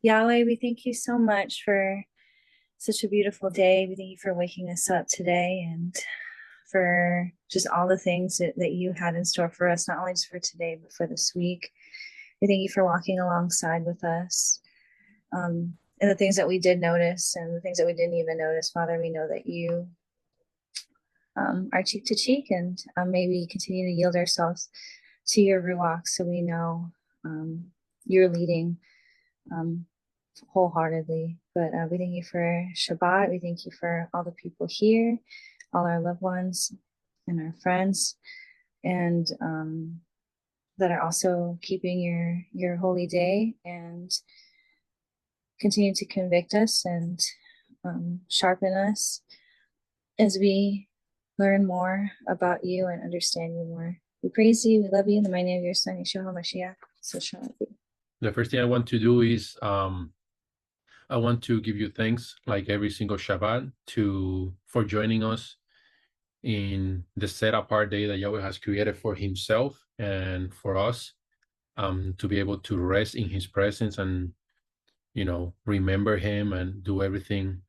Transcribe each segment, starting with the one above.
Yahweh, we thank you so much for such a beautiful day. We thank you for waking us up today and for just all the things that you had in store for us, not only just for today, but for this week. We thank you for walking alongside with us. And the things that we did notice and the things that we didn't even notice, Father, we know that you are cheek to cheek, and maybe continue to yield ourselves to your Ruach so we know you're leading um, wholeheartedly. But we thank you for Shabbat. We thank you for all the people here, all our loved ones and our friends, and that are also keeping your holy day and continue to convict us and sharpen us as we learn more about you and understand you more. We praise you. We love you in the mighty name of your Son, Yahushua YHWH. So shall it be. The first thing I want to do is I want to give you thanks, like every single Shabbat, for joining us in the set apart day that Yahweh has created for Himself and for us, to be able to rest in His presence and remember Him and do everything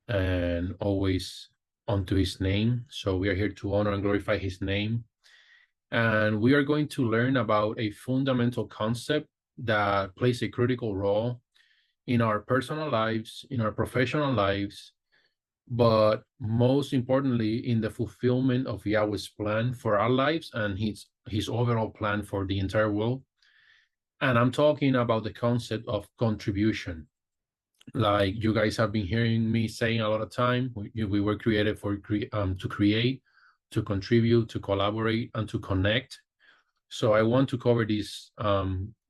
and always unto His name. So we are here to honor and glorify His name. And we are going to learn about a fundamental concept that plays a critical role in our personal lives, in our professional lives, but most importantly, in the fulfillment of Yahweh's plan for our lives and his overall plan for the entire world. And I'm talking about the concept of contribution. Like you guys have been hearing me saying a lot of time, we were created to create, to contribute, to collaborate, and to connect. So I want to cover these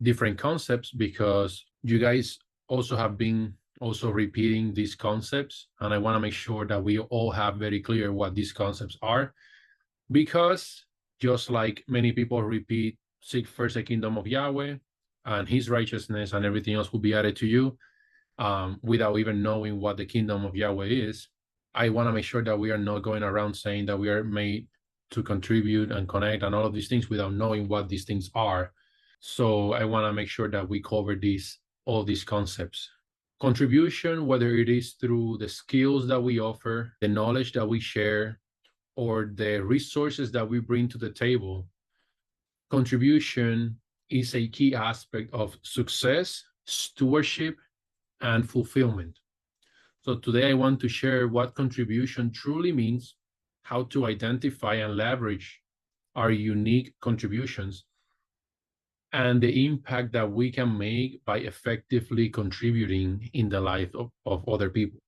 different concepts because you guys also have been also repeating these concepts, and I want to make sure that we all have very clear what these concepts are, because just like many people repeat, seek first the kingdom of Yahweh and His righteousness, and everything else will be added to you, without even knowing what the kingdom of Yahweh is. I want to make sure that we are not going around saying that we are made to contribute and connect and all of these things without knowing what these things are. So I want to make sure that we cover all these concepts. Contribution, whether it is through the skills that we offer, the knowledge that we share, or the resources that we bring to the table, contribution is a key aspect of success, stewardship, and fulfillment. So today I want to share what contribution truly means, how to identify and leverage our unique contributions, and the impact that we can make by effectively contributing in the life of other people.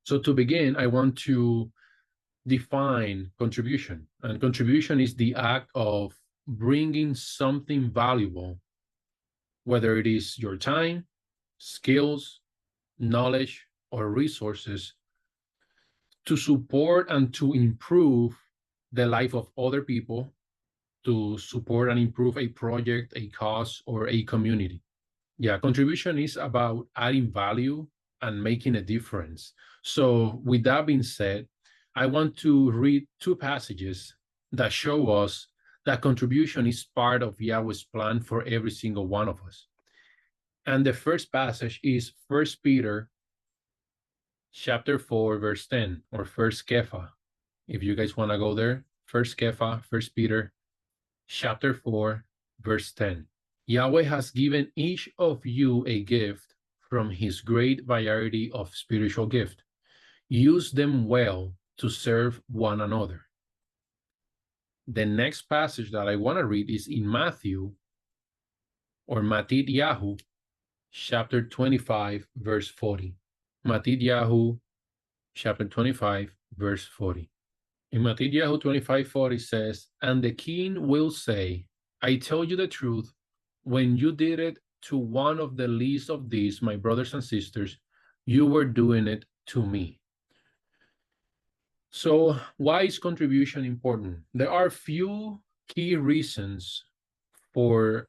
So to begin, I want to define contribution. And contribution is the act of bringing something valuable, whether it is your time, skills, knowledge, or resources, to support and to improve the life of other people, to support and improve a project, a cause, or a community. Yeah, contribution is about adding value and making a difference. So with that being said, I want to read two passages that show us that contribution is part of Yahweh's plan for every single one of us. And the first passage is 1 Peter chapter 4, verse 10, or First Kepha. If you guys want to go there, First Kepha, 1 Peter chapter 4, verse 10. Yahweh has given each of you a gift from His great variety of spiritual gift. Use them well to serve one another. The next passage that I want to read is in Matthew, or Mattityahu, chapter 25, verse 40. Mattityahu, chapter 25, verse 40. In Mattityahu 25:40 says, and the king will say, I tell you the truth, when you did it to one of the least of these, my brothers and sisters, you were doing it to me. So why is contribution important? There are few key reasons for,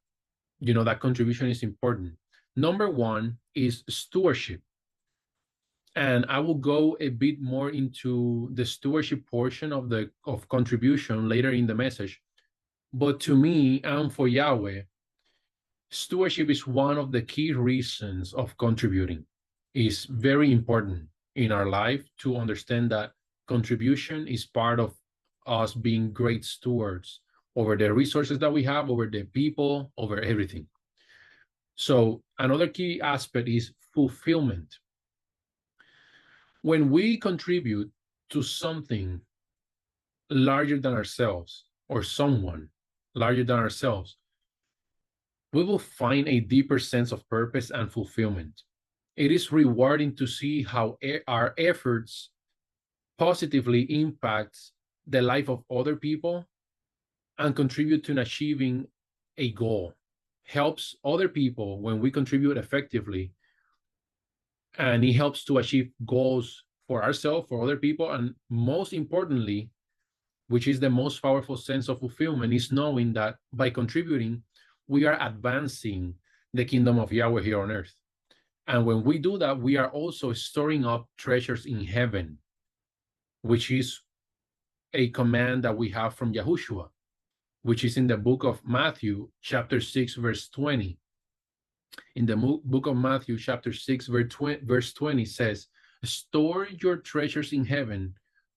that contribution is important. Number one is stewardship. And I will go a bit more into the stewardship portion of contribution later in the message. But to me and for Yahweh, Stewardship is one of the key reasons of contributing. It's very important in our life to understand that contribution is part of us being great stewards over the resources that we have, over the people, over everything. So another key aspect is fulfillment. When we contribute to something larger than ourselves or someone larger than ourselves, we will find a deeper sense of purpose and fulfillment. It is rewarding to see how our efforts positively impact the life of other people and contribute to achieving a goal. Helps other people when we contribute effectively, and it helps to achieve goals for ourselves, for other people, and most importantly, which is the most powerful sense of fulfillment, is knowing that by contributing, we are advancing the kingdom of Yahweh here on earth. And when we do that, we are also storing up treasures in heaven, which is a command that we have from Yahushua, which is in the book of Matthew, chapter 6, verse 20. In the book of Matthew, chapter 6, verse 20 says, store your treasures in heaven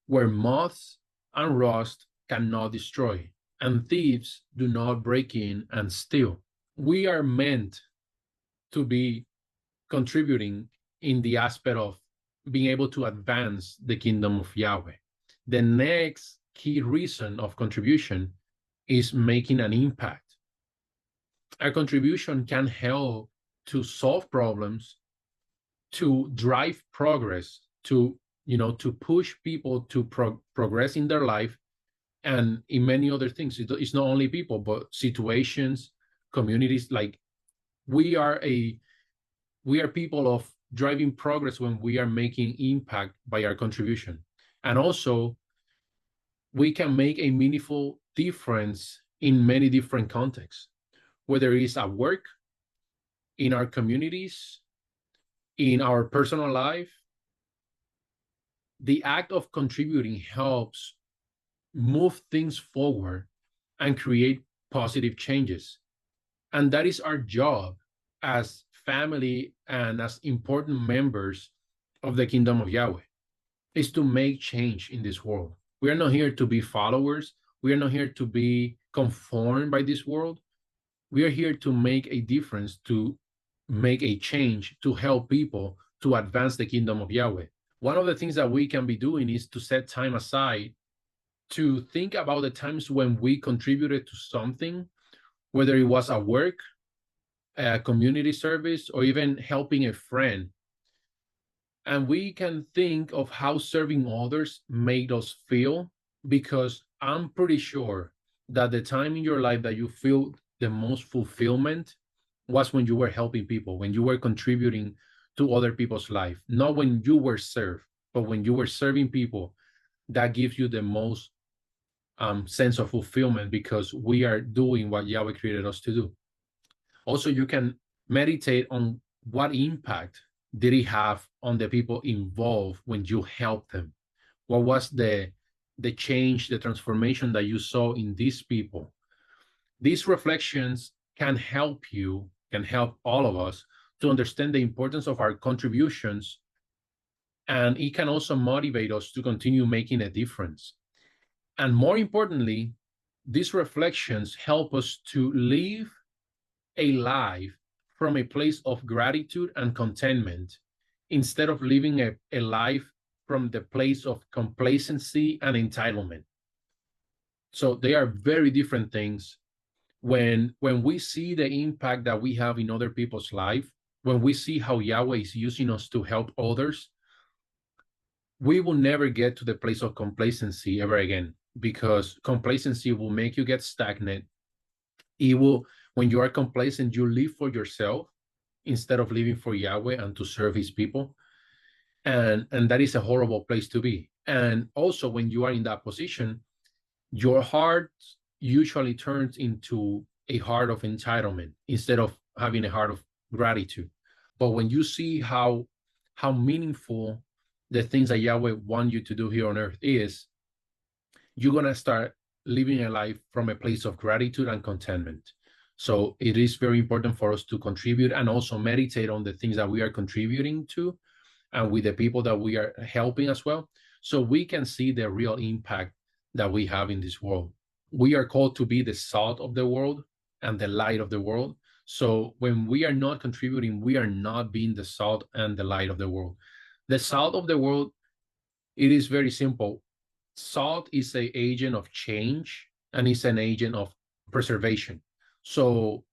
where moths and rust cannot destroy, and thieves do not break in and steal. We are meant to be contributing in the aspect of being able to advance the kingdom of Yahweh. The next key reason of contribution is making an impact. Our contribution can help to solve problems, to drive progress, to push people to progress in their life, and in many other things. It's not only people, but situations, communities. Like we are people of driving progress when we are making impact by our contribution. And also, we can make a meaningful difference in many different contexts, whether it is at work, in our communities, in our personal life. The act of contributing helps move things forward and create positive changes. And that is our job as family and as important members of the kingdom of Yahweh, is to make change in this world. We are not here to be followers. We are not here to be conformed by this world. We are here to make a difference, to make a change, to help people to advance the kingdom of Yahweh. One of the things that we can be doing is to set time aside to think about the times when we contributed to something, whether it was at work, a community service, or even helping a friend. And we can think of how serving others made us feel, because I'm pretty sure that the time in your life that you feel the most fulfillment was when you were helping people, when you were contributing to other people's life, not when you were served, but when you were serving people. That gives you the most sense of fulfillment, because we are doing what Yahweh created us to do. Also, you can meditate on what impact did it have on the people involved when you helped them. What was the change, the transformation that you saw in these people? These reflections can help you, can help all of us to understand the importance of our contributions, and it can also motivate us to continue making a difference. And more importantly, these reflections help us to live a life from a place of gratitude and contentment, instead of living a life from the place of complacency and entitlement. So they are very different things. When we see the impact that we have in other people's life, when we see how Yahweh is using us to help others, we will never get to the place of complacency ever again, because complacency will make you get stagnant. It will, when you are complacent, you live for yourself instead of living for Yahweh and to serve his people. And that is a horrible place to be. And also, when you are in that position, your heart usually turns into a heart of entitlement instead of having a heart of gratitude. But when you see how meaningful the things that Yahweh wants you to do here on earth is, you're going to start living a life from a place of gratitude and contentment. So it is very important for us to contribute and also meditate on the things that we are contributing to and with the people that we are helping as well, so we can see the real impact that we have in this world. We are called to be the salt of the world and the light of the world. So when we are not contributing, we are not being the salt and the light of the world. The salt of the world, it is very simple. Salt is an agent of change and it's an agent of preservation. So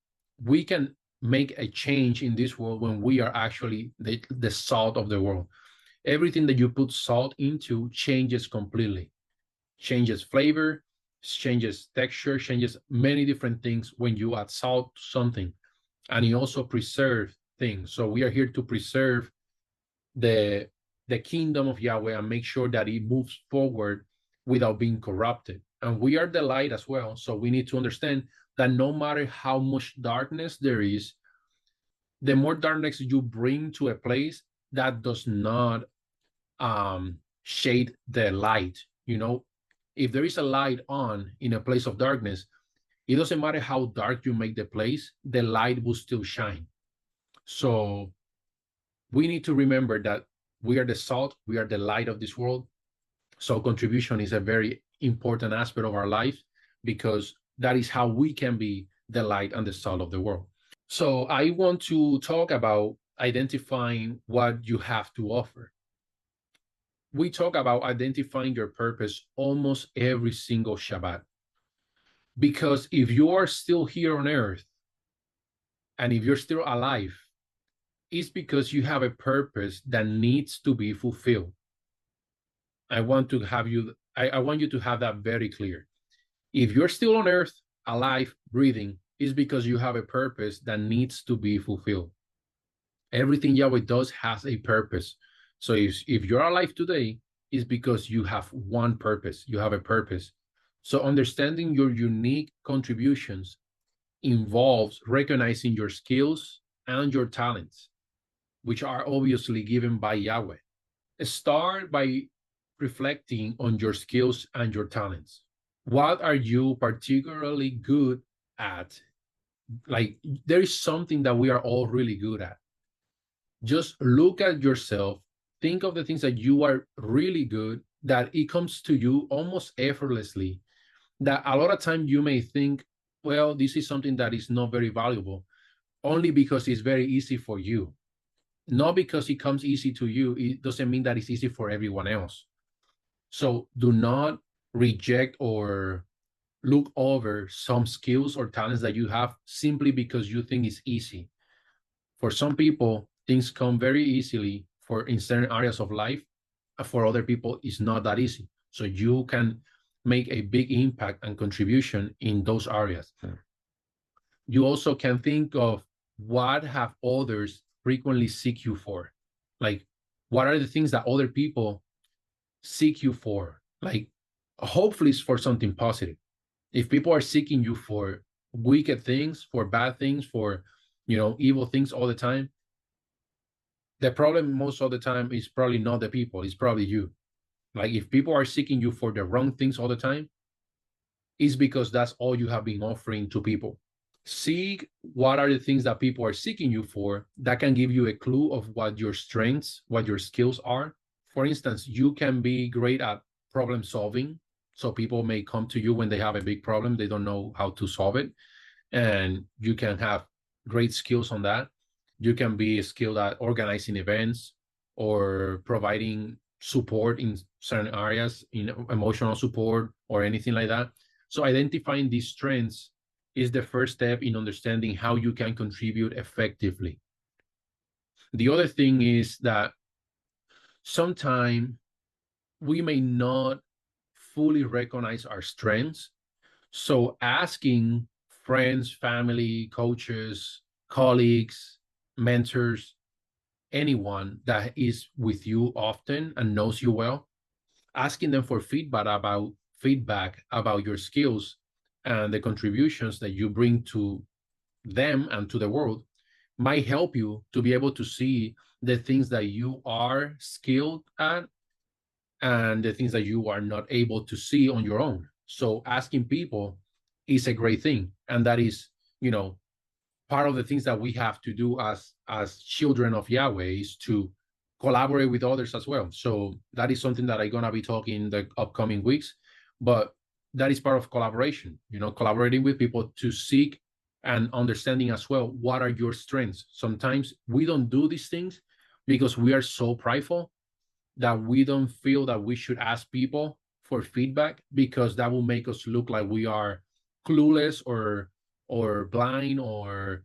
we can make a change in this world when we are actually the salt of the world. Everything that you put salt into changes completely, changes flavor, changes texture, changes many different things when you add salt to something. And it also preserves things. So we are here to preserve the kingdom of Yahweh and make sure that it moves forward without being corrupted. And we are the light as well. So we need to understand that no matter how much darkness there is, the more darkness you bring to a place, that does not shade the light. You know, if there is a light on in a place of darkness, it doesn't matter how dark you make the place, the light will still shine. So we need to remember that we are the salt, we are the light of this world. So contribution is a very important aspect of our life because that is how we can be the light and the salt of the world. So I want to talk about identifying what you have to offer. We talk about identifying your purpose almost every single Shabbat. Because if you are still here on earth and if you're still alive, it's because you have a purpose that needs to be fulfilled. I want you to have that very clear. If you're still on earth, alive, breathing, it's because you have a purpose that needs to be fulfilled. Everything Yahweh does has a purpose. So if you're alive today, it's because you have one purpose. You have a purpose. So understanding your unique contributions involves recognizing your skills and your talents, which are obviously given by Yahweh. Start by reflecting on your skills and your talents. What are you particularly good at? Like, there is something that we are all really good at. Just look at yourself, think of the things that you are really good, that it comes to you almost effortlessly, that a lot of time you may think, well, this is something that is not very valuable, only because it's very easy for you. Not because it comes easy to you, it doesn't mean that it's easy for everyone else. So do not reject or look over some skills or talents that you have simply because you think it's easy. For some people, things come very easily in certain areas of life. For other people, it's not that easy. So you can make a big impact and contribution in those areas. You also can think of what have others frequently seek you for. Like, what are the things that other people seek you for? Like, hopefully it's for something positive. If people are seeking you for wicked things, for bad things, for, evil things all the time, the problem most of the time is probably not the people, it's probably you. Like, if people are seeking you for the wrong things all the time, it's because that's all you have been offering to people. Seek what are the things that people are seeking you for that can give you a clue of what your strengths, what your skills are. For instance, you can be great at problem solving. So people may come to you when they have a big problem, they don't know how to solve it. And you can have great skills on that. You can be skilled at organizing events or providing support in certain areas, in emotional support or anything like that. So identifying these strengths is the first step in understanding how you can contribute effectively. The other thing is that sometimes we may not fully recognize our strengths. So asking friends, family, coaches, colleagues, mentors, anyone that is with you often and knows you well, asking them for feedback about your skills and the contributions that you bring to them and to the world might help you to be able to see the things that you are skilled at and the things that you are not able to see on your own. So asking people is a great thing. And that is, part of the things that we have to do as children of Yahweh is to collaborate with others as well. So that is something that I'm gonna be talking in the upcoming weeks, but that is part of collaboration, collaborating with people to seek and understanding as well, what are your strengths? Sometimes we don't do these things because we are so prideful that we don't feel that we should ask people for feedback, because that will make us look like we are clueless or blind or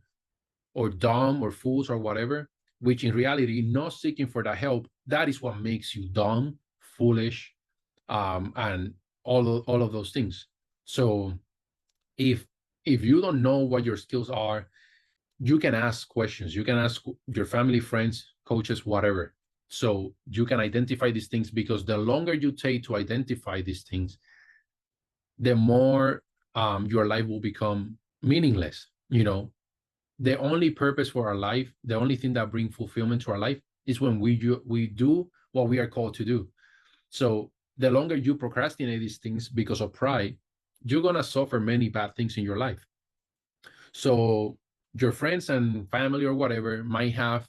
dumb or fools or whatever, which in reality, not seeking for that help, that is what makes you dumb, foolish, and all of those things. So if you don't know what your skills are, you can ask questions. You can ask your family, friends, coaches, whatever. So you can identify these things, because the longer you take to identify these things, the more your life will become meaningless. The only purpose for our life, the only thing that brings fulfillment to our life, is when we do what we are called to do. So the longer you procrastinate these things because of pride, you're going to suffer many bad things in your life. So your friends and family or whatever might have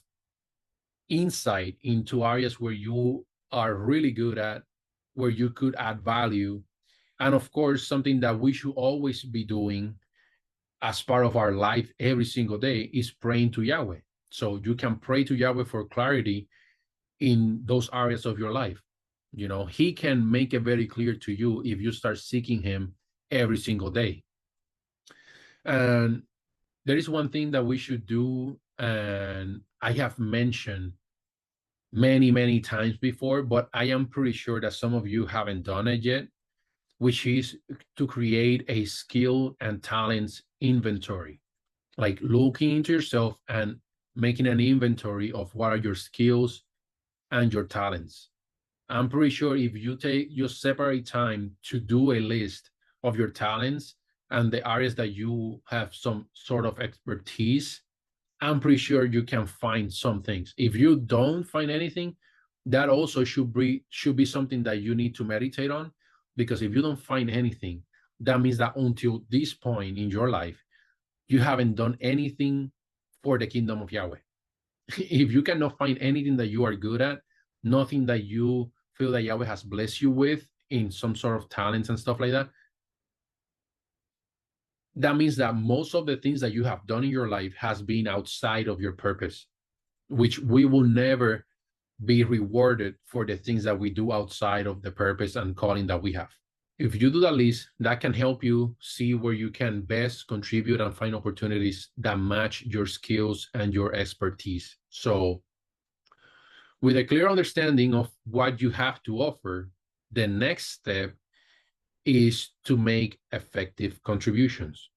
insight into areas where you are really good at, where you could add value. And of course, something that we should always be doing as part of our life every single day is praying to Yahweh. So you can pray to Yahweh for clarity in those areas of your life. He can make it very clear to you if you start seeking him every single day. And there is one thing that we should do, and I have mentioned many, many times before, but I am pretty sure that some of you haven't done it yet, which is to create a skill and talents inventory. Like looking into yourself and making an inventory of what are your skills and your talents. I'm pretty sure if you separate time to do a list of your talents and the areas that you have some sort of expertise, I'm pretty sure you can find some things. If you don't find anything, that also should be something that you need to meditate on, because if you don't find anything, that means that until this point in your life, you haven't done anything for the kingdom of Yahweh. If you cannot find anything that you are good at, nothing that you feel that Yahweh has blessed you with in some sort of talents and stuff like that, that means that most of the things that you have done in your life has been outside of your purpose, which we will never be rewarded for the things that we do outside of the purpose and calling that we have. If you do that list, that can help you see where you can best contribute and find opportunities that match your skills and your expertise. So with a clear understanding of what you have to offer, the next step is to make effective contributions.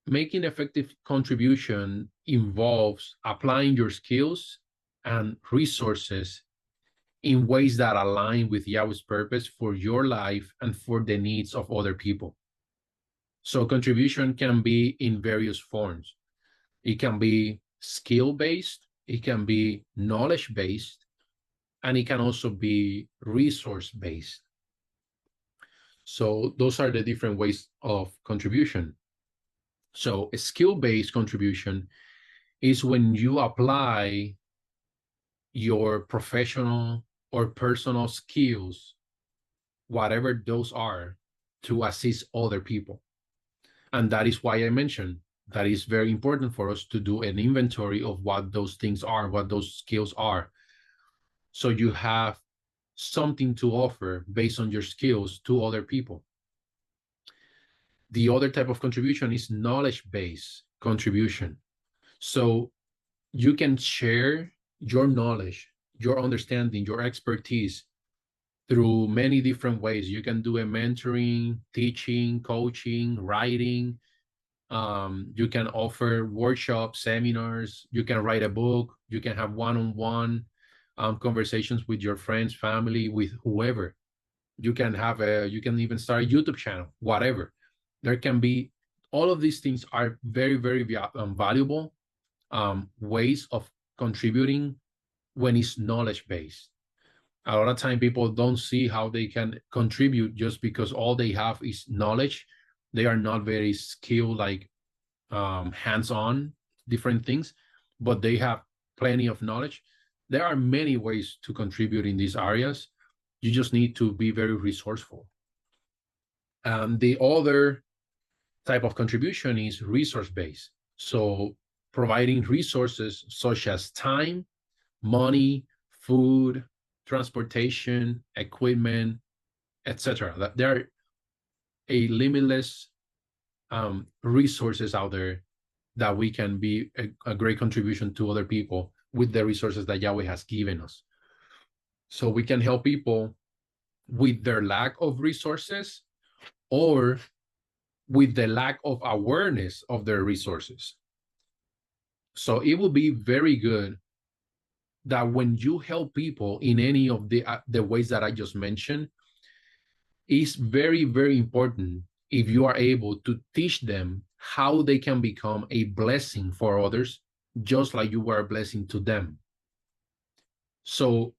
Making effective contribution involves applying your skills and resources in ways that align with Yahweh's purpose for your life and for the needs of other people. So contribution can be in various forms. It can be skill-based, it can be knowledge-based, and it can also be resource-based. So those are the different ways of contribution. So a skill-based contribution is when you apply your professional or personal skills, whatever those are, to assist other people. And that is why I mentioned that is very important for us to do an inventory of what those things are, what those skills are. So you have something to offer based on your skills to other people. The other type of contribution is knowledge-based contribution. So you can share your knowledge, your understanding, your expertise through many different ways. You can do a mentoring, teaching, coaching, writing. You can offer workshops, seminars. You can write a book. You can have one-on-one conversations with your friends, family, with whoever. You can even start a YouTube channel, whatever. There can be, all of these things are very, very valuable ways of contributing when it's knowledge-based. A lot of time people don't see how they can contribute just because all they have is knowledge. They are not very skilled, like hands-on. different things, but they have plenty of knowledge. There are many ways to contribute in these areas. You just need to be very resourceful. The other type of contribution is resource-based. So providing resources such as time, money, food, transportation, equipment, etc. There are a limitless resources out there that we can be a great contribution to other people with the resources that Yahweh has given us. So we can help people with their lack of resources or with the lack of awareness of their resources. So it will be very good that when you help people in any of the ways that I just mentioned, it's very, very important if you are able to teach them how they can become a blessing for others, just like you were a blessing to them. So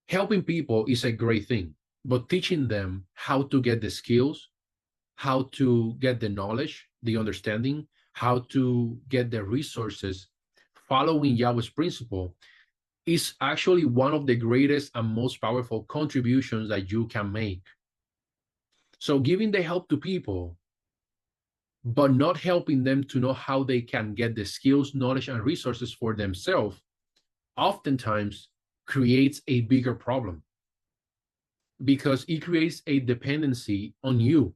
helping people is a great thing, but teaching them how to get the skills, how to get the knowledge, the understanding, how to get the resources, following Yahweh's principle, is actually one of the greatest and most powerful contributions that you can make. So giving the help to people, but not helping them to know how they can get the skills, knowledge, and resources for themselves, oftentimes creates a bigger problem because it creates a dependency on you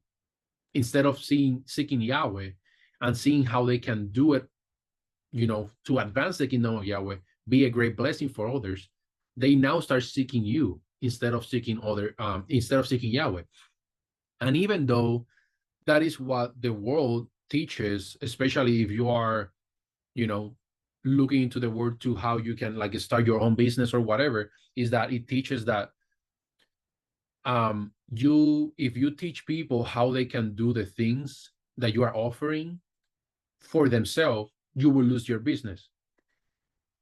instead of seeking Yahweh and seeing how they can do it, to advance the kingdom of Yahweh, be a great blessing for others. They now start seeking you instead of seeking Yahweh. And even though that is what the world teaches, especially if you are, looking into the word to how you can start your own business or whatever, is that it teaches that if you teach people how they can do the things that you are offering for themselves, you will lose your business.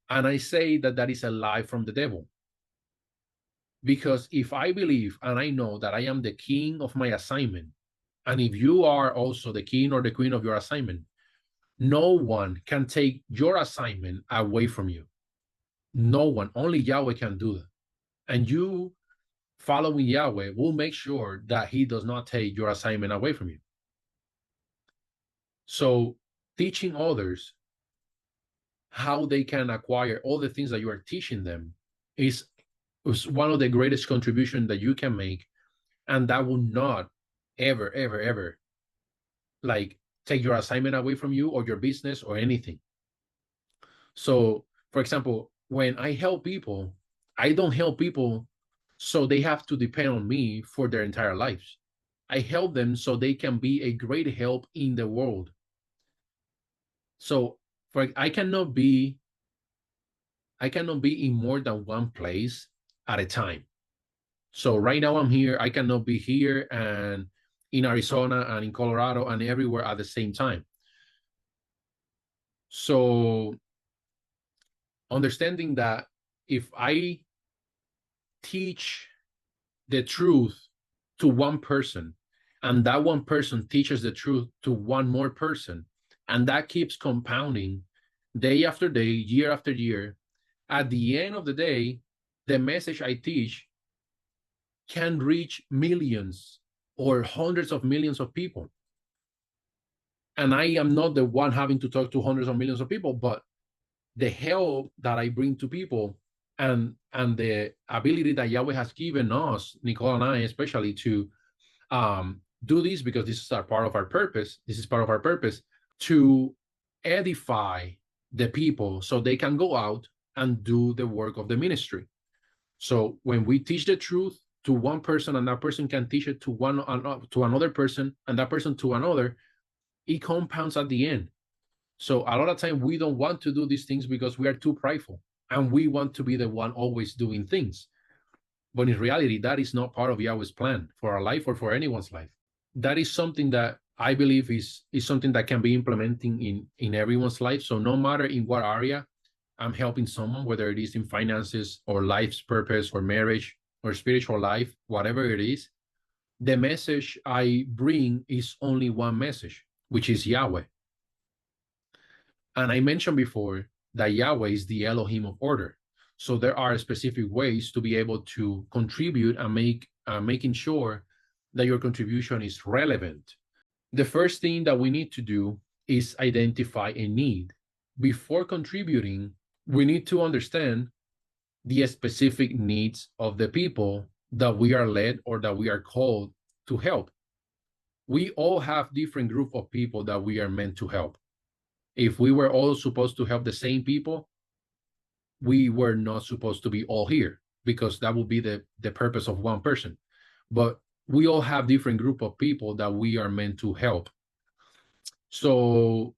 And I say that is a lie from the devil. Because if I believe and I know that I am the king of my assignment, and if you are also the king or the queen of your assignment, no one can take your assignment away from you. No one, only Yahweh can do that. And you following Yahweh will make sure that he does not take your assignment away from you. So teaching others how they can acquire all the things that you are teaching them is one of the greatest contributions that you can make. And that will not ever, ever, ever take your assignment away from you or your business or anything. So, for example, when I help people, I don't help people so they have to depend on me for their entire lives. I help them so they can be a great help in the world. So I cannot be in more than one place at a time. So right now I'm here. I cannot be here and in Arizona and in Colorado and everywhere at the same time. So understanding that if I teach the truth to one person and that one person teaches the truth to one more person, and that keeps compounding day after day, year after year, at the end of the day, the message I teach can reach millions or hundreds of millions of people. And I am not the one having to talk to hundreds of millions of people, but the help that I bring to people and the ability that Yahweh has given us, Nicole and I especially, to do this, because this is part of our purpose. This is part of our purpose to edify the people so they can go out and do the work of the ministry. So when we teach the truth to one person and that person can teach it to another person and that person to another, it compounds at the end. So a lot of time we don't want to do these things because we are too prideful and we want to be the one always doing things. But in reality, that is not part of Yahweh's plan for our life or for anyone's life. That is something that I believe is something that can be implementing in everyone's life. So no matter in what area I'm helping someone, whether it is in finances or life's purpose or marriage or spiritual life, whatever it is, the message I bring is only one message, which is Yahweh. And I mentioned before that Yahweh is the Elohim of order. So there are specific ways to be able to contribute and making sure that your contribution is relevant. The first thing that we need to do is identify a need. Before contributing, we need to understand the specific needs of the people that we are led or that we are called to help. We all have different group of people that we are meant to help. If we were all supposed to help the same people, we were not supposed to be all here, because that would be the purpose of one person. But we all have different group of people that we are meant to help. So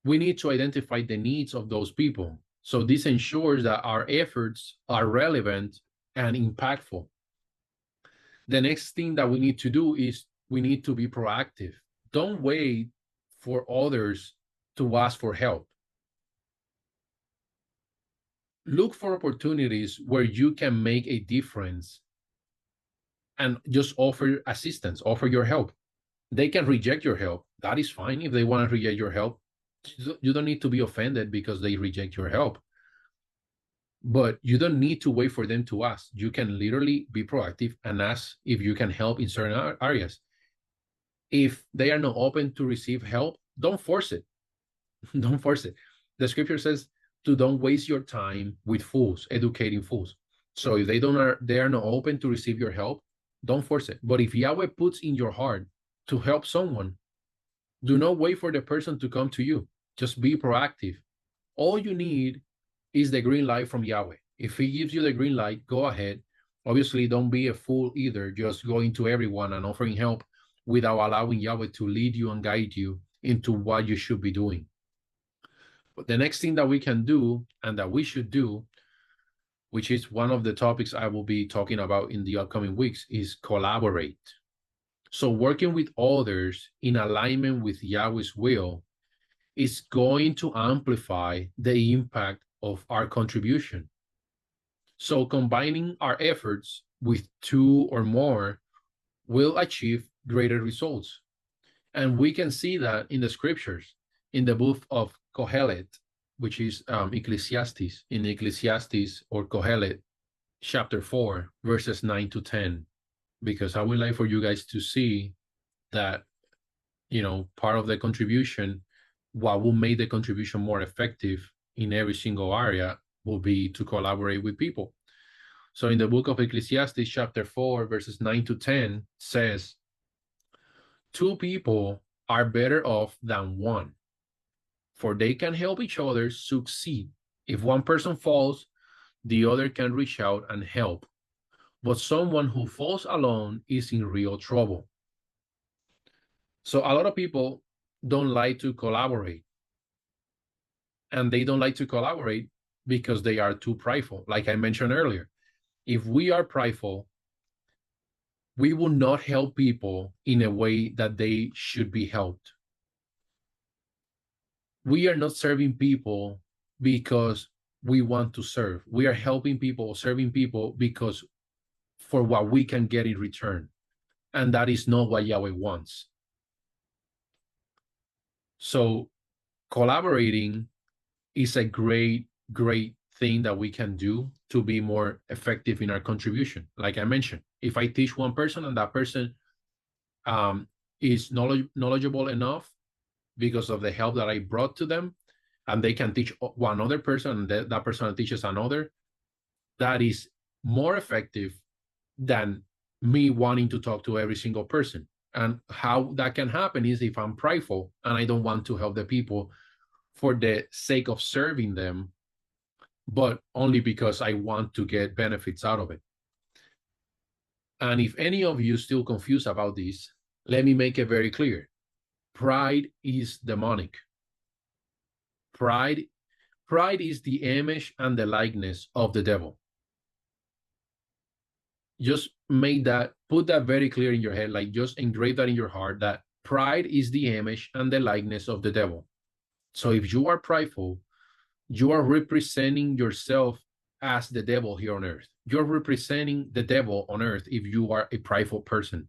we need to identify the needs of those people. So this ensures that our efforts are relevant and impactful. The next thing that we need to do is we need to be proactive. Don't wait for others to ask for help. Look for opportunities where you can make a difference and just offer assistance, offer your help. They can reject your help. That is fine. If they want to reject your help, you don't need to be offended because they reject your help. But you don't need to wait for them to ask. You can literally be proactive and ask if you can help in certain areas. If they are not open to receive help, don't force it. Don't force it. The scripture says to don't waste your time with fools, educating fools. So if they are not open to receive your help, don't force it. But if Yahweh puts in your heart to help someone, do not wait for the person to come to you. Just be proactive. All you need is the green light from Yahweh. If he gives you the green light, go ahead. Obviously, don't be a fool either, just going to everyone and offering help without allowing Yahweh to lead you and guide you into what you should be doing. But the next thing that we can do and that we should do, which is one of the topics I will be talking about in the upcoming weeks, is collaborate. So working with others in alignment with Yahweh's will is going to amplify the impact of our contribution. So combining our efforts with two or more will achieve greater results. And we can see that in the scriptures, in the book of Kohelet, which is Ecclesiastes, in Ecclesiastes or Kohelet, chapter 4, verses 9 to 10, because I would like for you guys to see that, part of the contribution, what will make the contribution more effective in every single area will be to collaborate with people. So in the book of Ecclesiastes, chapter 4, verses 9 to 10 says, 2 people are better off than one, for they can help each other succeed. If one person falls, the other can reach out and help. But someone who falls alone is in real trouble. So a lot of people don't like to collaborate. And they don't like to collaborate because they are too prideful. Like I mentioned earlier, if we are prideful, we will not help people in a way that they should be helped. We are not serving people because we want to serve. We are helping people, serving people because for what we can get in return. And that is not what Yahweh wants. So collaborating is a great thing that we can do to be more effective in our contribution. Like I mentioned, if I teach one person and that person is knowledgeable enough because of the help that I brought to them, and they can teach one other person, and that person teaches another, that is more effective than me wanting to talk to every single person. And how that can happen is if I'm prideful and I don't want to help the people for the sake of serving them, but only because I want to get benefits out of it. And if any of you still confused about this, let me make it very clear. Pride is demonic. Pride is the image and the likeness of the devil. Just put that very clear in your head, like just engrave that in your heart, that pride is the image and the likeness of the devil. So if you are prideful, you are representing yourself as the devil here on earth. You're representing the devil on earth if you are a prideful person.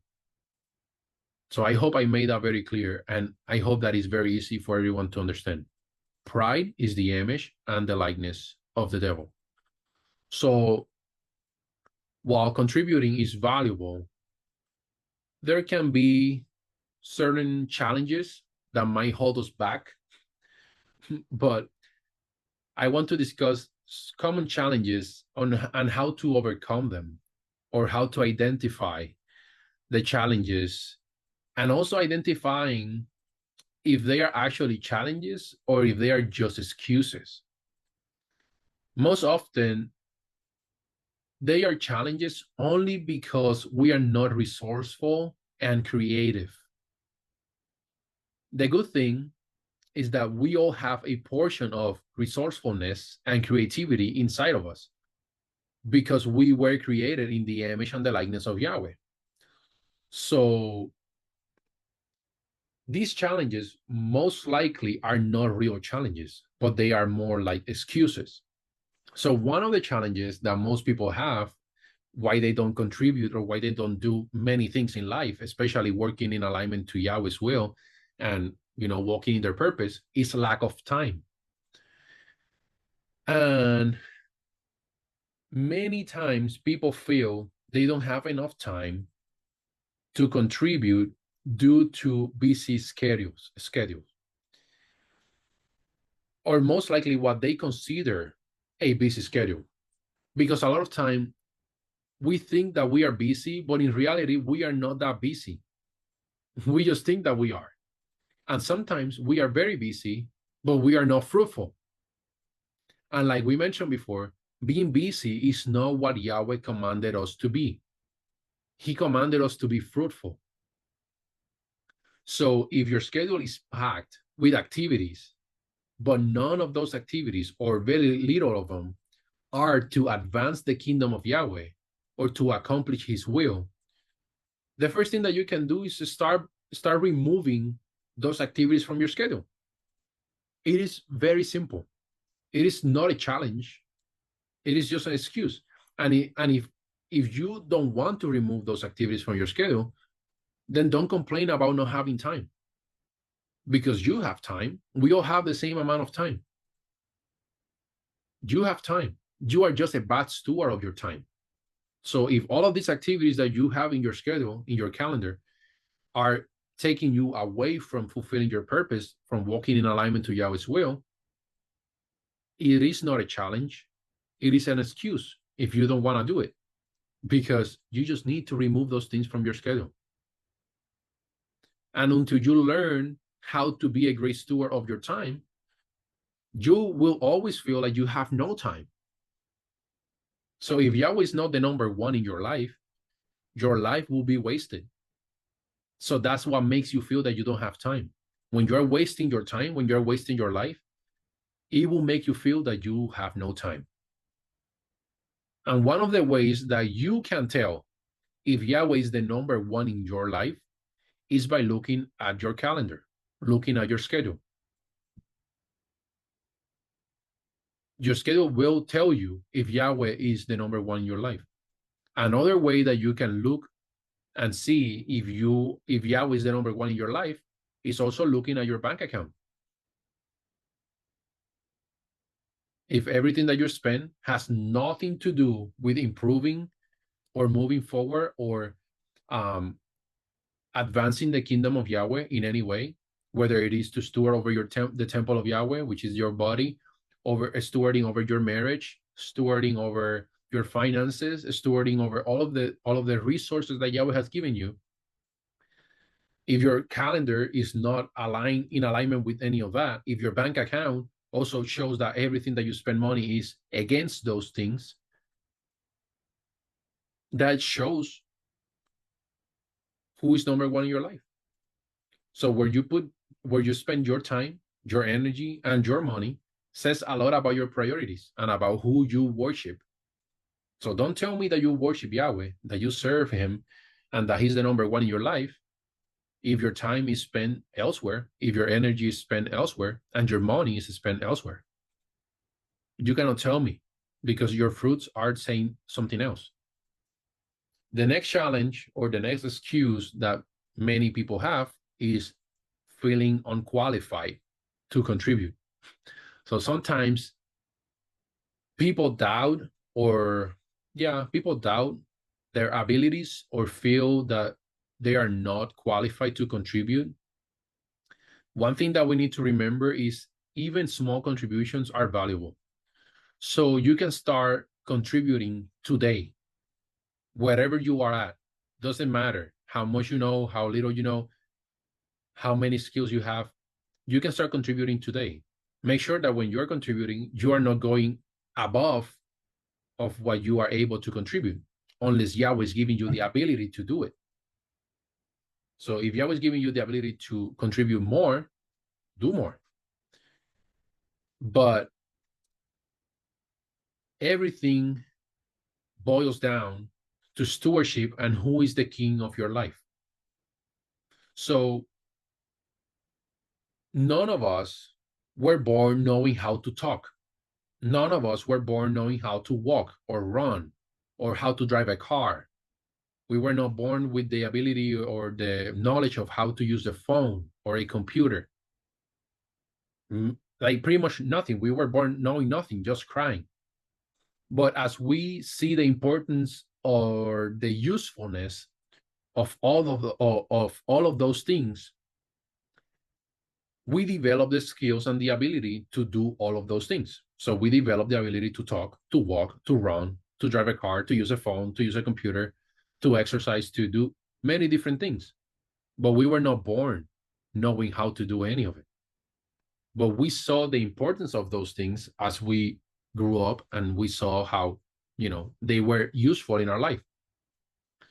So I hope I made that very clear, and I hope that is very easy for everyone to understand. Pride is the image and the likeness of the devil. So while contributing is valuable, there can be certain challenges that might hold us back. But I want to discuss common challenges on how to overcome them, or how to identify the challenges, and also identifying if they are actually challenges or if they are just excuses. Most often, they are challenges only because we are not resourceful and creative. The good thing is that we all have a portion of resourcefulness and creativity inside of us, because we were created in the image and the likeness of Yahweh. So these challenges most likely are not real challenges, but they are more like excuses. So one of the challenges that most people have, why they don't contribute or why they don't do many things in life, especially working in alignment to Yahweh's will and, walking in their purpose, is lack of time. And many times people feel they don't have enough time to contribute due to busy schedules, or most likely what they consider a busy schedule. Because a lot of time we think that we are busy, but in reality, we are not that busy. We just think that we are. And sometimes we are very busy, but we are not fruitful. And like we mentioned before, being busy is not what Yahweh commanded us to be. He commanded us to be fruitful. So if your schedule is packed with activities, but none of those activities, or very little of them, are to advance the kingdom of Yahweh or to accomplish his will, the first thing that you can do is to start removing those activities from your schedule. It is very simple. It is not a challenge. It is just an excuse. And if you don't want to remove those activities from your schedule, then don't complain about not having time, because you have time. We all have the same amount of time. You have time. You are just a bad steward of your time. So if all of these activities that you have in your schedule, in your calendar, are taking you away from fulfilling your purpose, from walking in alignment to Yahweh's will, it is not a challenge. It is an excuse if you don't want to do it, because you just need to remove those things from your schedule. And until you learn how to be a great steward of your time, you will always feel like you have no time. So if Yahweh is not the number one in your life will be wasted. So that's what makes you feel that you don't have time. When you're wasting your time, when you're wasting your life, it will make you feel that you have no time. And one of the ways that you can tell if Yahweh is the number one in your life is by looking at your calendar, looking at your schedule. Your schedule will tell you if Yahweh is the number one in your life. Another way that you can look and see if Yahweh is the number one in your life is also looking at your bank account. If everything that you spend has nothing to do with improving or moving forward or advancing the kingdom of Yahweh in any way, whether it is to steward over the temple of Yahweh, which is your body, over stewarding over your marriage, stewarding over your finances, stewarding over all of the resources that Yahweh has given you. If your calendar is not in alignment with any of that, if your bank account also shows that everything that you spend money is against those things, that shows who is number one in your life. So where you spend your time, your energy, and your money says a lot about your priorities and about who you worship. So don't tell me that you worship Yahweh, that you serve him, and that he's the number one in your life, if your time is spent elsewhere, if your energy is spent elsewhere, and your money is spent elsewhere. You cannot tell me, because your fruits are saying something else. The next challenge or the next excuse that many people have is feeling unqualified to contribute. So sometimes people doubt people doubt their abilities or feel that they are not qualified to contribute. One thing that we need to remember is even small contributions are valuable. So you can start contributing today, wherever you are at. Doesn't matter how much you know, how little you know, how many skills you have. You can start contributing today. Make sure that when you're contributing, you are not going above of what you are able to contribute, unless Yahweh is giving you the ability to do it. So if Yahweh is giving you the ability to contribute more, do more. But everything boils down to stewardship and who is the king of your life. So none of us were born knowing how to talk. None of us were born knowing how to walk or run or how to drive a car. We were not born with the ability or the knowledge of how to use a phone or a computer. Like pretty much nothing. We were born knowing nothing, just crying. But as we see the importance or the usefulness of all of those things, we develop the skills and the ability to do all of those things. So we develop the ability to talk, to walk, to run, to drive a car, to use a phone, to use a computer, to exercise, to do many different things. But we were not born knowing how to do any of it. But we saw the importance of those things as we grew up, and we saw how, they were useful in our life.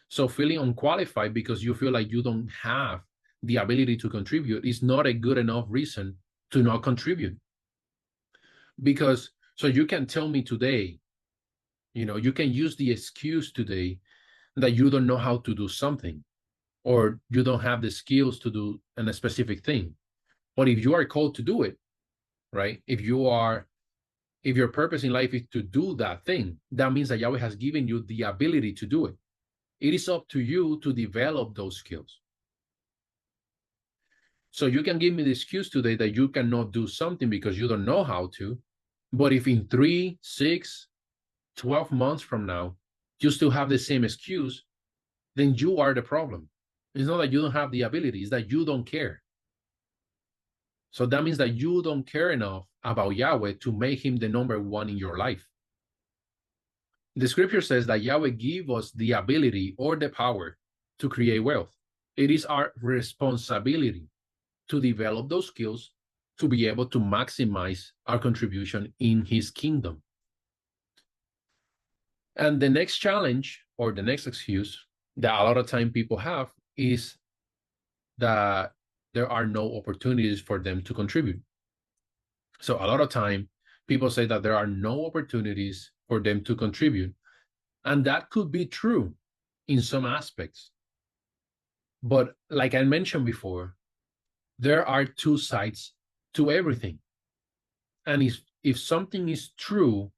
So feeling unqualified because you feel like you don't have the ability to contribute is not a good enough reason to not contribute. Because, so you can tell me today, you can use the excuse today that you don't know how to do something, or you don't have the skills to do a specific thing. But if you are called to do it, right? If your purpose in life is to do that thing, that means that Yahweh has given you the ability to do it. It is up to you to develop those skills. So you can give me the excuse today that you cannot do something because you don't know how to. But if in 3, 6, 12 months from now, you still have the same excuse, then you are the problem. It's not that you don't have the ability, it's that you don't care. So that means that you don't care enough about Yahweh to make him the number one in your life. The scripture says that Yahweh gave us the ability or the power to create wealth. It is our responsibility to develop those skills to be able to maximize our contribution in his kingdom. And the next challenge or the next excuse that a lot of time people have is that there are no opportunities for them to contribute. So a lot of time people say that there are no opportunities for them to contribute. And that could be true in some aspects. But like I mentioned before, there are two sides to everything. And if something is true,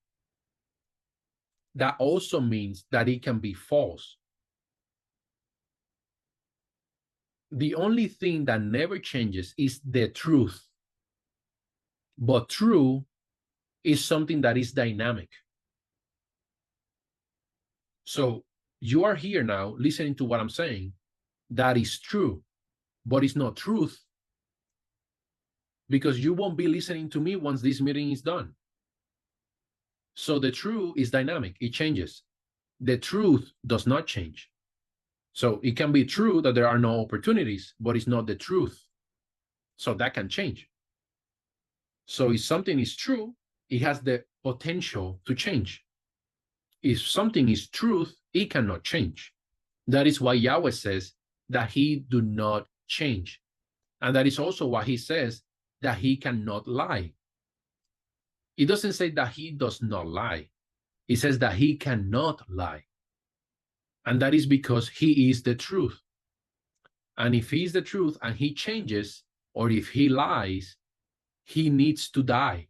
that also means that it can be false. The only thing that never changes is the truth. But true is something that is dynamic. So you are here now listening to what I'm saying. That is true, but it's not truth, because you won't be listening to me once this meeting is done. So the truth is dynamic. It changes. The truth does not change. So it can be true that there are no opportunities, but it's not the truth. So that can change. So if something is true, it has the potential to change. If something is truth, it cannot change. That is why Yahweh says that he do not change. And that is also why he says that he cannot lie. It doesn't say that he does not lie. It says that he cannot lie. And that is because he is the truth. And if he is the truth and he changes, or if he lies, he needs to die.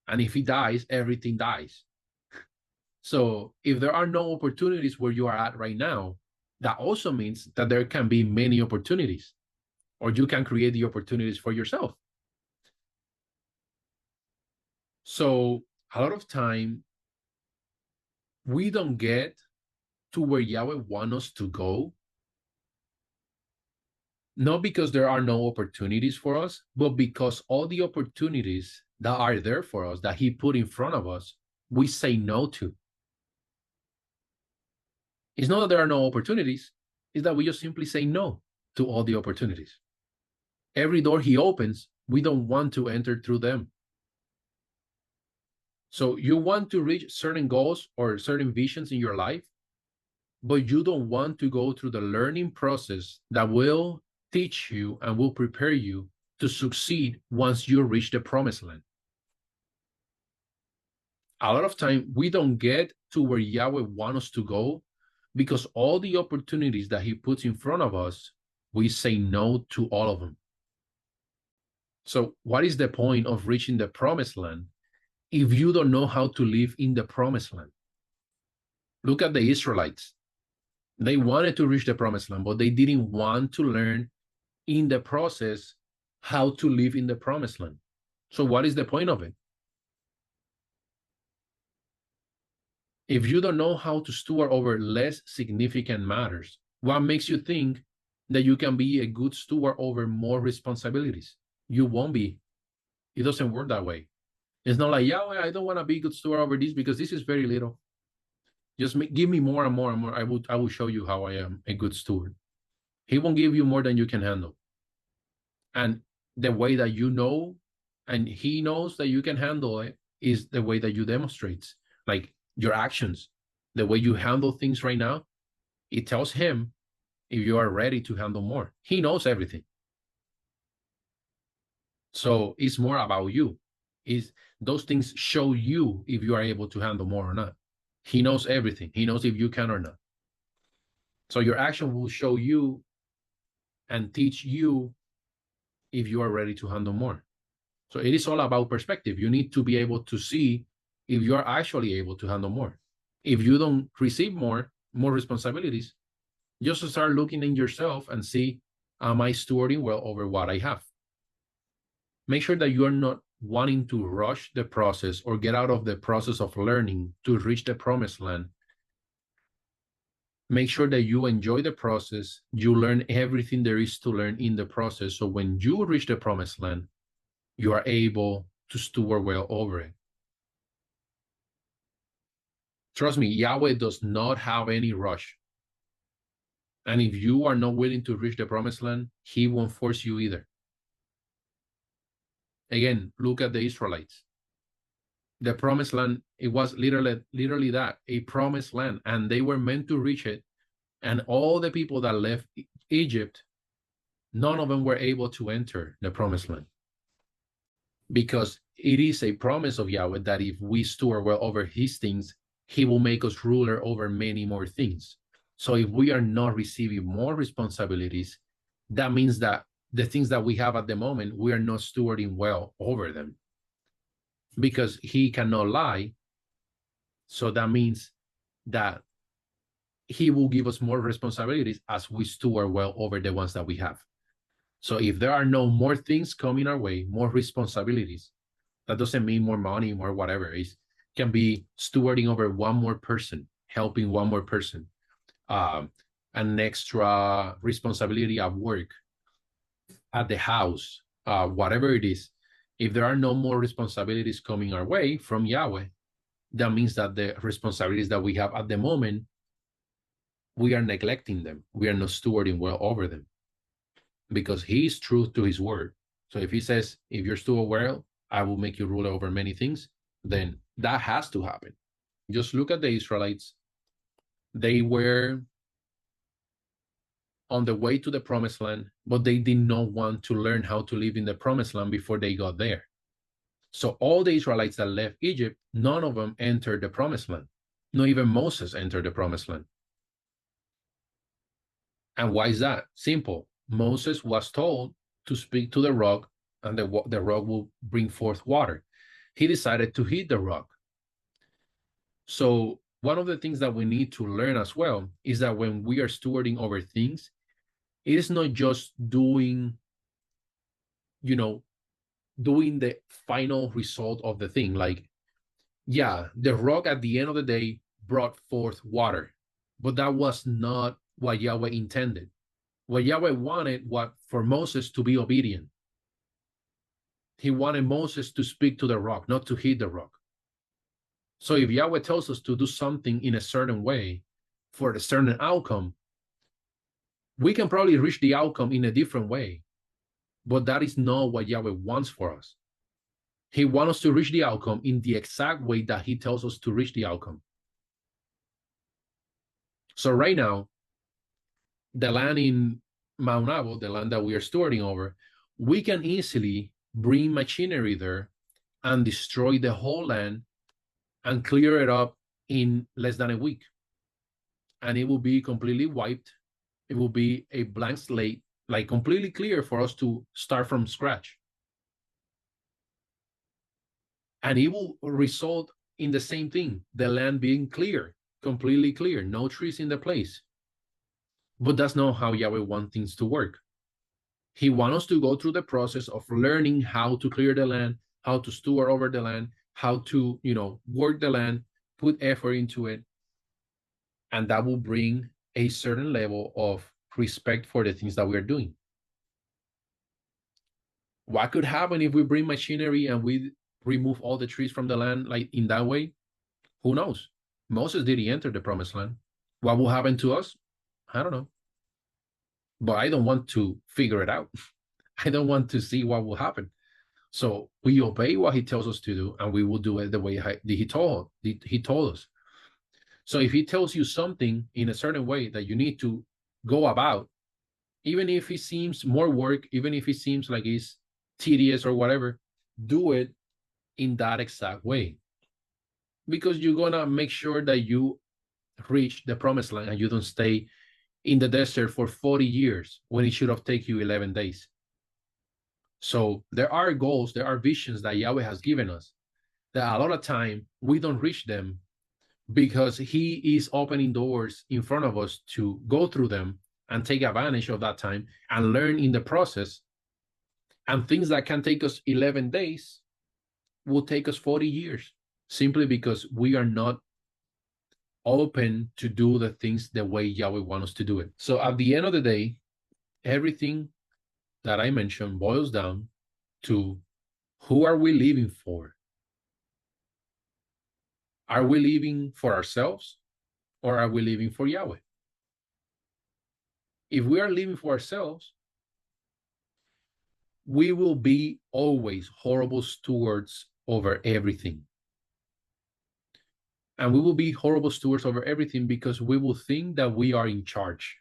And if he dies, everything dies. So if there are no opportunities where you are at right now, that also means that there can be many opportunities, or you can create the opportunities for yourself. So a lot of time, we don't get to where Yahweh wants us to go, not because there are no opportunities for us, but because all the opportunities that are there for us, that he put in front of us, we say no to. It's not that there are no opportunities, it's that we just simply say no to all the opportunities. Every door he opens, we don't want to enter through them. So you want to reach certain goals or certain visions in your life, but you don't want to go through the learning process that will teach you and will prepare you to succeed once you reach the promised land. A lot of time, we don't get to where Yahweh wants us to go because all the opportunities that he puts in front of us, we say no to all of them. So what is the point of reaching the promised land if you don't know how to live in the promised land? Look at the Israelites. They wanted to reach the promised land, but they didn't want to learn in the process how to live in the promised land. So what is the point of it? If you don't know how to steward over less significant matters, what makes you think that you can be a good steward over more responsibilities? You won't be. It doesn't work that way. It's not like, Yahweh, I don't want to be a good steward over this because this is very little. Just give me more and more and more. I will show you how I am a good steward. He won't give you more than you can handle. And the way that you know, and he knows that you can handle it, is the way that you demonstrate, like your actions, the way you handle things right now. It tells him if you are ready to handle more. He knows everything. So it's more about you. Is those things show you if you are able to handle more or not. He knows everything. He knows if you can or not. So your action will show you and teach you if you are ready to handle more. So it is all about perspective. You need to be able to see if you are actually able to handle more. If you don't receive more responsibilities, just start looking in yourself and see, am I stewarding well over what I have? Make sure that you are not wanting to rush the process or get out of the process of learning to reach the promised land. Make sure that you enjoy the process. You learn everything there is to learn in the process. So when you reach the promised land, you are able to steward well over it. Trust me, Yahweh does not have any rush. And if you are not willing to reach the promised land, he won't force you either. Again, look at the Israelites. The promised land, it was literally that, a promised land, and they were meant to reach it. And all the people that left Egypt, none of them were able to enter the promised land. Because it is a promise of Yahweh that if we steward well over his things, he will make us ruler over many more things. So if we are not receiving more responsibilities, that means that the things that we have at the moment, we are not stewarding well over them. Because he cannot lie. So that means that he will give us more responsibilities as we steward well over the ones that we have. So if there are no more things coming our way, more responsibilities, that doesn't mean more money, more whatever. It can be stewarding over one more person, helping one more person, an extra responsibility at work, at the house, whatever it is. If there are no more responsibilities coming our way from Yahweh, that means that the responsibilities that we have at the moment, we are neglecting them. We are not stewarding well over them because he is true to his word. So if he says, if you're steward well, I will make you ruler over many things, then that has to happen. Just look at the Israelites. They were on the way to the promised land, but they did not want to learn how to live in the promised land before they got there. So all the Israelites that left Egypt, none of them entered the promised land. Not even Moses entered the promised land. And why is that? Simple. Moses was told to speak to the rock, and the rock will bring forth water. He decided to hit the rock. So one of the things that we need to learn as well is that when we are stewarding over things, it is not just doing, doing the final result of the thing. Like, yeah, the rock at the end of the day brought forth water, but that was not what Yahweh intended. What Yahweh wanted was for Moses to be obedient. He wanted Moses to speak to the rock, not to hit the rock. So if Yahweh tells us to do something in a certain way for a certain outcome, we can probably reach the outcome in a different way, but that is not what Yahweh wants for us. He wants us to reach the outcome in the exact way that he tells us to reach the outcome. So right now, the land in Mount Abo, the land that we are stewarding over, we can easily bring machinery there and destroy the whole land and clear it up in less than a week. And it will be completely wiped. It will be a blank slate, like completely clear for us to start from scratch. And it will result in the same thing, the land being clear, completely clear, no trees in the place. But that's not how Yahweh wants things to work. He wants us to go through the process of learning how to clear the land, how to steward over the land, how to, work the land, put effort into it. And that will bring a certain level of respect for the things that we're doing. What could happen if we bring machinery and we remove all the trees from the land like in that way? Who knows? Moses didn't enter the promised land. What will happen to us? I don't know. But I don't want to figure it out. I don't want to see what will happen. So we obey what he tells us to do, and we will do it the way he told us. So if he tells you something in a certain way that you need to go about, even if it seems more work, even if it seems like it's tedious or whatever, do it in that exact way. Because you're going to make sure that you reach the promised land and you don't stay in the desert for 40 years when it should have taken you 11 days. So there are goals, there are visions that Yahweh has given us that a lot of time we don't reach them because he is opening doors in front of us to go through them and take advantage of that time and learn in the process. And things that can take us 11 days will take us 40 years simply because we are not open to do the things the way Yahweh wants us to do it. So at the end of the day, everything that I mentioned boils down to who are we living for? Are we living for ourselves or are we living for Yahweh? If we are living for ourselves, we will be always horrible stewards over everything. And we will be horrible stewards over everything because we will think that we are in charge.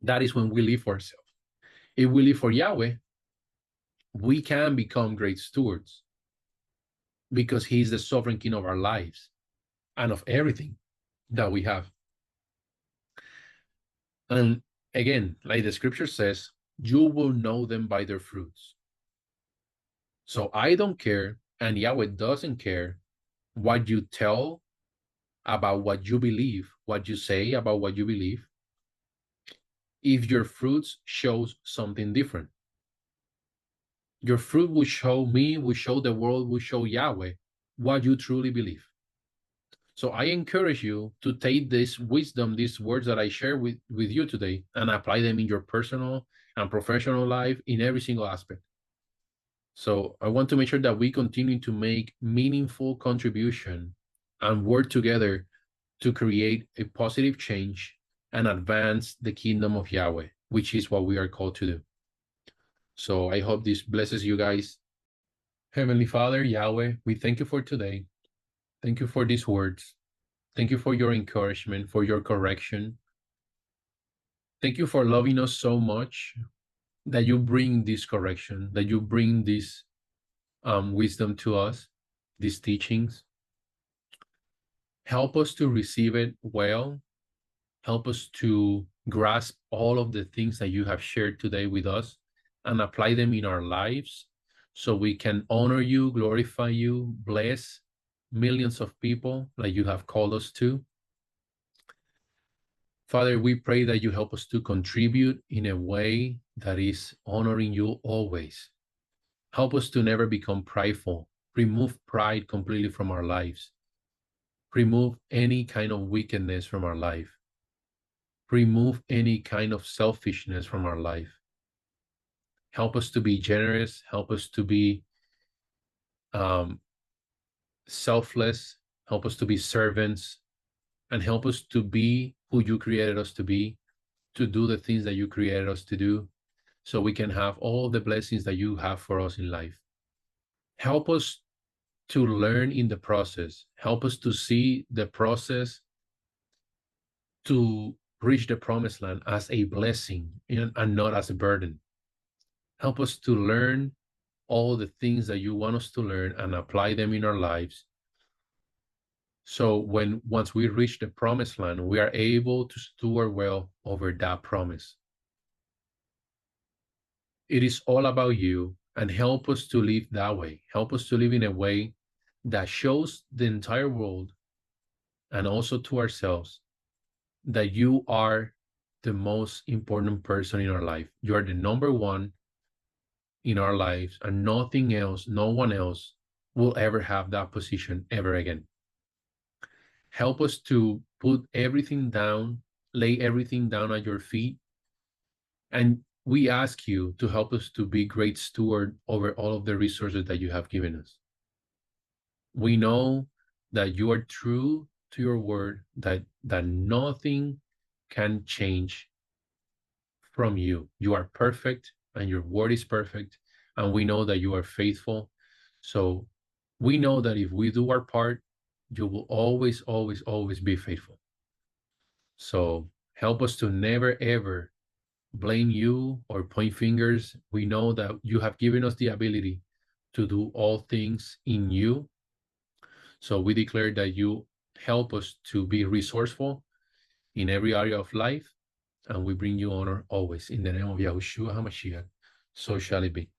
That is when we live for ourselves. If we live for Yahweh, we can become great stewards because he is the sovereign king of our lives and of everything that we have. And again, like the scripture says, you will know them by their fruits. So I don't care, and Yahweh doesn't care what you tell about what you believe, what you say about what you believe, if your fruits shows something different. Your fruit will show me, will show the world, will show Yahweh what you truly believe. So I encourage you to take this wisdom, these words that I share with you today, and apply them in your personal and professional life in every single aspect. So I want to make sure that we continue to make meaningful contribution and work together to create a positive change and advance the kingdom of Yahweh, which is what we are called to do. So I hope this blesses you guys. Heavenly Father, Yahweh, we thank you for today. Thank you for these words. Thank you for your encouragement, for your correction. Thank you for loving us so much that you bring this correction, that you bring this wisdom to us, these teachings. Help us to receive it well. Help us to grasp all of the things that you have shared today with us and apply them in our lives so we can honor you, glorify you, bless millions of people like you have called us to. Father, we pray that you help us to contribute in a way that is honoring you always. Help us to never become prideful. Remove pride completely from our lives. Remove any kind of wickedness from our life. Remove any kind of selfishness from our life. Help us to be generous. Help us to be selfless. Help us to be servants. And help us to be who you created us to be, to do the things that you created us to do, so we can have all the blessings that you have for us in life. Help us to learn in the process. Help us to see the process to reach the promised land as a blessing and not as a burden. Help us to learn all the things that you want us to learn and apply them in our lives. So once we reach the promised land, we are able to steward well over that promise. It is all about you, and help us to live that way. Help us to live in a way that shows the entire world and also to ourselves that you are the most important person in our life. You are the number one in our lives, and nothing else, no one else will ever have that position ever again. Help us to put everything down, lay everything down at your feet, and we ask you to help us to be great steward over all of the resources that you have given us. We know that you are true to your word, that nothing can change from you. You are perfect, and your word is perfect, and we know that you are faithful. So we know that if we do our part, you will always, always, always be faithful. So help us to never, ever blame you or point fingers. We know that you have given us the ability to do all things in you. So we declare that you help us to be resourceful in every area of life, and we bring you honor always. In the name of Yahushua HaMashiach, so shall it be.